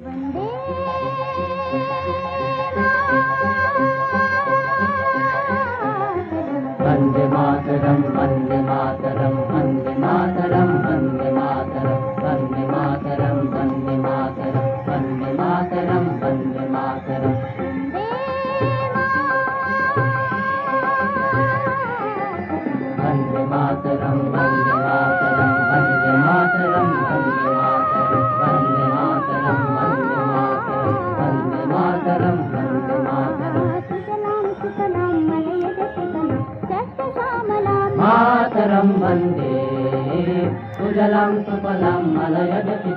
वन्दे मातरं वन्दे मातरं वन्दे मातरं वन्दे मातरं वन्दे मातरं वन्दे मातरं वन्दे मातरं वन्दे मातरं वन्दे मातरं वन्दे मातरं वन्दे मातरं वन्दे मातरं वन्दे मातरं वन्दे मातरं वन्दे मातरं वन्दे मातरं मातरं वन्दे सुजलां सुफलां मलयजशीतलाम्